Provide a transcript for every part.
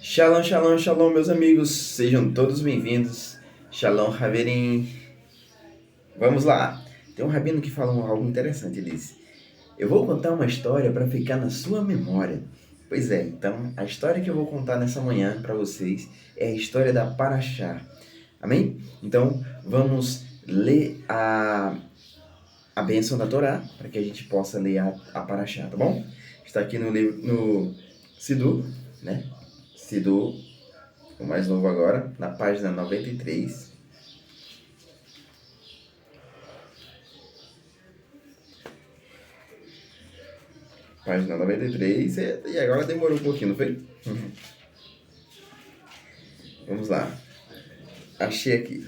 Shalom, shalom, shalom, meus amigos, sejam todos bem-vindos. Shalom, Haverim. Vamos lá. Tem um rabino que fala algo interessante. Ele diz: eu vou contar uma história para ficar na sua memória. Pois é, então a história que eu vou contar nessa manhã para vocês é a história da Parashá. Amém? Então vamos ler a bênção da Torá para que a gente possa ler a Parashá, tá bom? Está aqui no livro, no Sidu, né? Sidu, o mais novo agora, na página 93. Página 93, e agora demorou um pouquinho, não foi? Vamos lá. Achei aqui.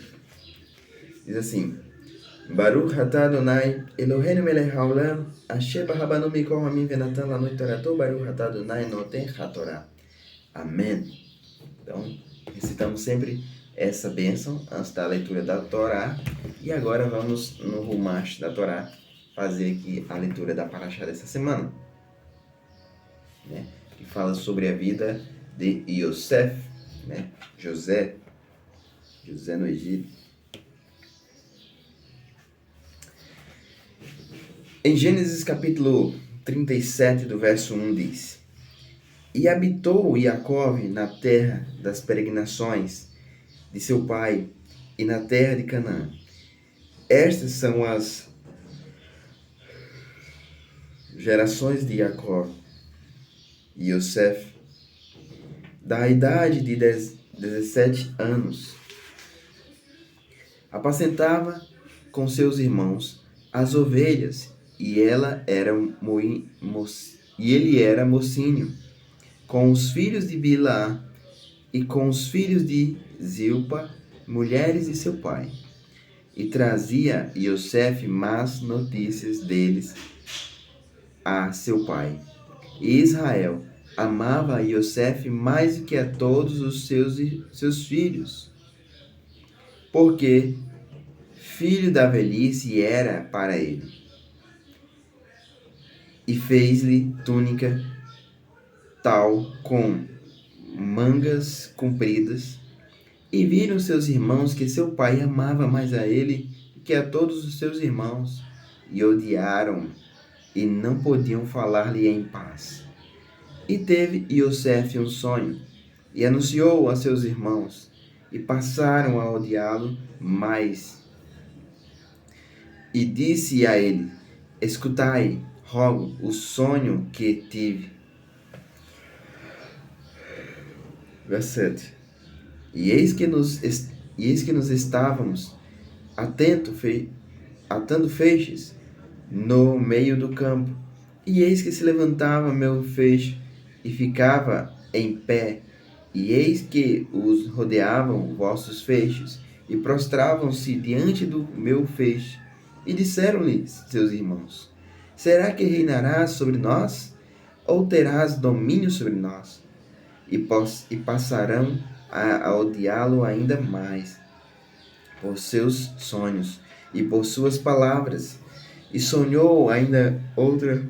Diz assim: Baruch atah Adonai, Eloheinu melech haolam, asher barabanu mikol hamim venatan lanu torato, Baruch atah Adonai noten hatorá. Amém. Então, recitamos sempre essa bênção antes da leitura da Torá. E agora vamos no Rumash da Torá fazer aqui a leitura da Parashá dessa semana, né? Que fala sobre a vida de Yosef, né? José no Egito. Em Gênesis capítulo 37, do verso 1 diz: E habitou Jacó na terra das peregrinações de seu pai e na terra de Canaã. Estas são as gerações de Jacó e Yosef, da idade de 17 anos. Apacentava com seus irmãos as ovelhas, e ele era mocinho, com os filhos de Bilá e com os filhos de Zilpa, mulheres de seu pai. E trazia Yosef más notícias deles a seu pai. E Israel amava Yosef mais do que a todos os seus filhos, porque filho da velhice era para ele. E fez-lhe túnica tal com mangas compridas. E viram seus irmãos que seu pai amava mais a ele que a todos os seus irmãos, e odiaram, e não podiam falar-lhe em paz. E teve Yosef um sonho, e anunciou a seus irmãos, e passaram a odiá-lo mais. E disse a ele: Escutai, rogo, o sonho que tive. Verso 7. E eis que nos estávamos atando feixes no meio do campo. E eis que se levantava meu feixe e ficava em pé. E eis que os rodeavam vossos feixes e prostravam-se diante do meu feixe. E disseram-lhe seus irmãos: Será que reinarás sobre nós? Ou terás domínio sobre nós? E passarão a odiá-lo ainda mais por seus sonhos e por suas palavras. E sonhou ainda outro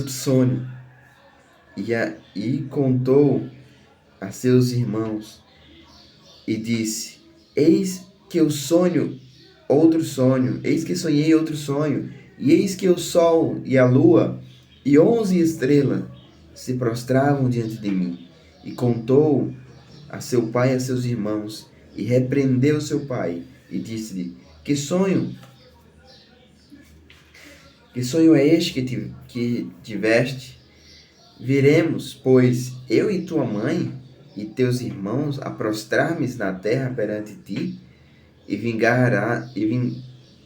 sonho, e contou a seus irmãos, e disse: Eis que eu sonho outro sonho, eis que sonhei outro sonho, e eis que o sol e a lua e 11 estrelas se prostravam diante de mim. E contou a seu pai e a seus irmãos, e repreendeu seu pai, e disse-lhe: Que sonho é este que tiveste? Viremos, pois, eu e tua mãe e teus irmãos a prostrar-me na terra perante ti? E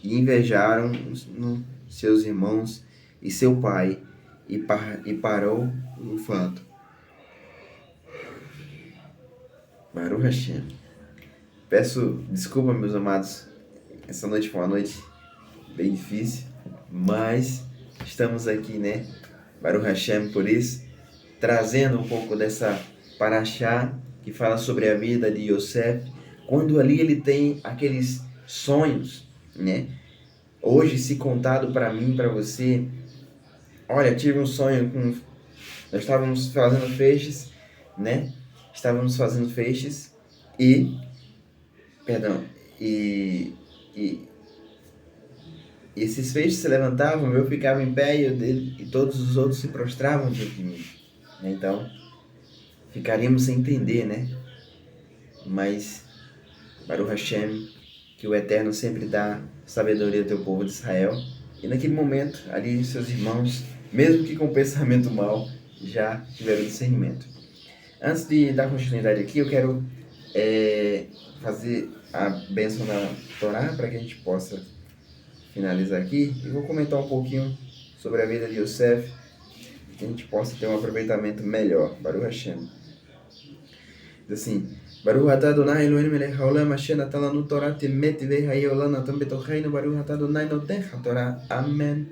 invejaram seus irmãos e seu pai, e parou o fato. Baruch Hashem. Peço desculpa, meus amados. Essa noite foi uma noite bem difícil, mas estamos aqui, né? Baruch Hashem, por isso, trazendo um pouco dessa Parashá que fala sobre a vida de Yosef, quando ali ele tem aqueles sonhos, né? Hoje, se contado para mim, para você, olha, tive um sonho nós estávamos fazendo feixes né? Estávamos fazendo feixes e, perdão, e, e esses feixes se levantavam, eu ficava em pé e, dele, e todos os outros se prostravam diante de mim. Então, ficaríamos sem entender, né? Mas, Baruch Hashem, que o Eterno sempre dá sabedoria ao teu povo de Israel. E naquele momento, ali, seus irmãos, mesmo que com pensamento mal, já tiveram discernimento. Antes de dar continuidade aqui, eu quero fazer a bênção na Torá para que a gente possa finalizar aqui. E vou comentar um pouquinho sobre a vida de Yosef, que a gente possa ter um aproveitamento melhor. Baruch Hashem. Diz assim: Baruch atah Adonai Eloheinu melech haolam asher natan lanu Torah temet vehayeh olam natan betocheinu Baruch atah Adonai noten haTorah. Amém.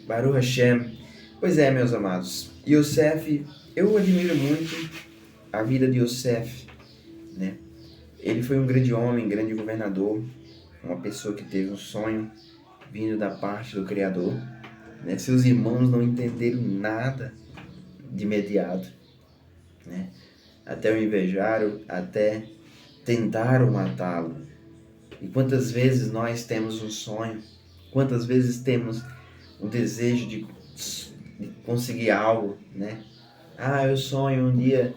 Baruch Hashem. Pois é, meus amados, Yosef, eu admiro muito a vida de Yosef, né? Ele foi um grande homem, grande governador, uma pessoa que teve um sonho vindo da parte do Criador, né? Seus irmãos não entenderam nada de imediato, né? Até o invejaram, até tentaram matá-lo. E quantas vezes nós temos um sonho, quantas vezes temos um desejo de conseguir algo, né? Ah, eu sonho um dia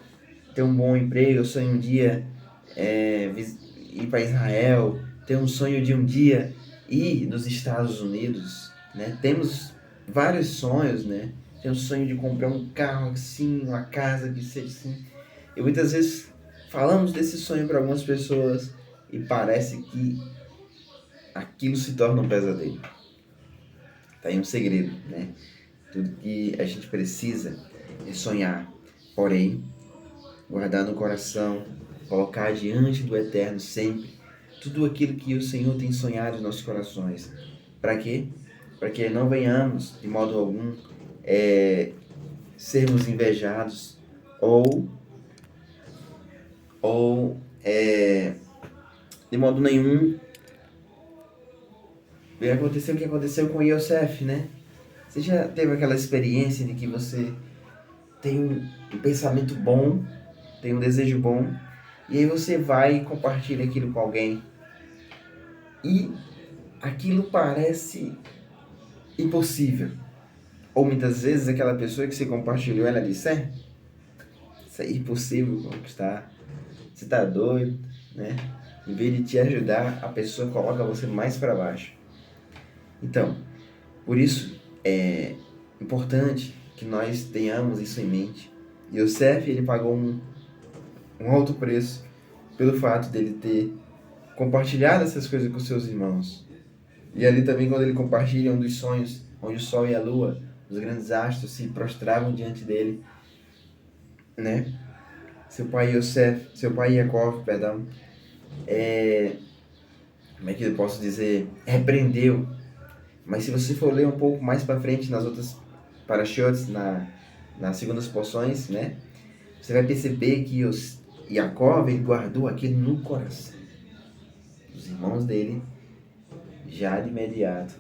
ter um bom emprego, eu sonho um dia ir para Israel, ter um sonho de um dia ir nos Estados Unidos, né? Temos vários sonhos, né? Tem o sonho de comprar um carro assim, uma casa que seja assim. E muitas vezes falamos desse sonho para algumas pessoas e parece que aquilo se torna um pesadelo. Tá aí um segredo, né? Tudo que a gente precisa é sonhar, porém, guardar no coração, colocar diante do Eterno sempre tudo aquilo que o Senhor tem sonhado em nossos corações. Para quê? Para que não venhamos, de modo algum, sermos invejados ou de modo nenhum vai acontecer o que aconteceu com Yosef, né? Você já teve aquela experiência de que você tem um pensamento bom, tem um desejo bom, e aí você vai e compartilha aquilo com alguém e aquilo parece impossível. Ou muitas vezes aquela pessoa que você compartilhou, ela disse, isso é impossível conquistar, você tá doido, né? Em vez de te ajudar, a pessoa coloca você mais para baixo. Então, por isso é importante que nós tenhamos isso em mente. Yosef, ele pagou um alto preço pelo fato dele ter compartilhado essas coisas com seus irmãos. E ali também, quando ele compartilha um dos sonhos, onde o sol e a lua, os grandes astros, se prostravam diante dele, né? Seu pai Yaakov, perdão, como é que eu posso dizer, repreendeu. Mas se você for ler um pouco mais para frente nas outras parashots, nas segundas porções, né? Você vai perceber que Yaakov, ele guardou aquilo no coração. Os irmãos dele, já de imediato,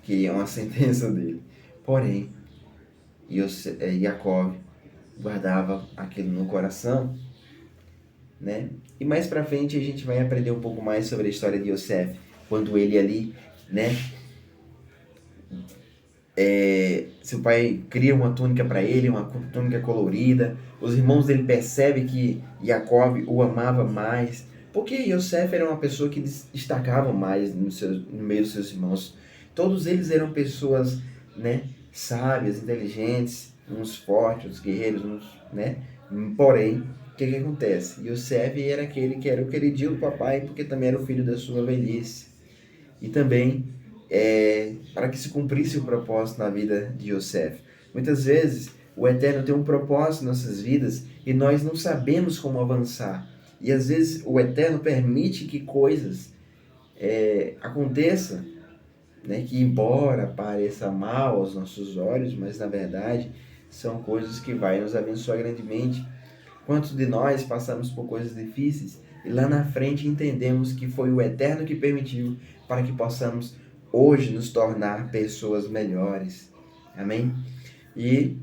queriam a sentença dele. Porém, Yaakov guardava aquilo no coração, né? E mais pra frente a gente vai aprender um pouco mais sobre a história de Yosef, quando ele ali, né? Seu pai cria uma túnica para ele, uma túnica colorida. Os irmãos dele percebem que Yaakov o amava mais, porque Yosef era uma pessoa que destacava mais no meio dos seus irmãos. Todos eles eram pessoas, né, sábias, inteligentes, uns fortes, uns guerreiros, né? Porém, o que acontece? Yosef era aquele que era o queridinho do papai, porque também era o filho da sua velhice. E também para que se cumprisse o propósito na vida de Yosef. Muitas vezes o Eterno tem um propósito em nossas vidas e nós não sabemos como avançar. E às vezes o Eterno permite que coisas aconteçam, né, que embora pareça mal aos nossos olhos, mas na verdade são coisas que vai nos abençoar grandemente. Quantos de nós passamos por coisas difíceis e lá na frente entendemos que foi o Eterno que permitiu para que possamos hoje nos tornar pessoas melhores. Amém? E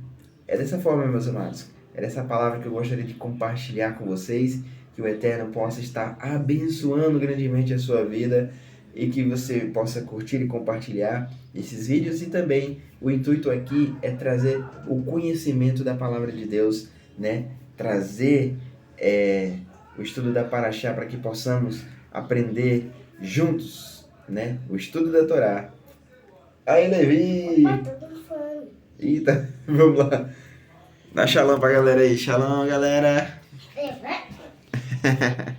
é dessa forma, meus amados. Era essa palavra que eu gostaria de compartilhar com vocês, que o Eterno possa estar abençoando grandemente a sua vida e que você possa curtir e compartilhar esses vídeos. E também o intuito aqui é trazer o conhecimento da palavra de Deus, né? Trazer o estudo da Paraxá para que possamos aprender juntos, né? O estudo da Torá. Aí, Levi! Opa, tô com fome. Eita, vamos lá. Dá shalom pra galera aí. Shalom, galera. É, vai.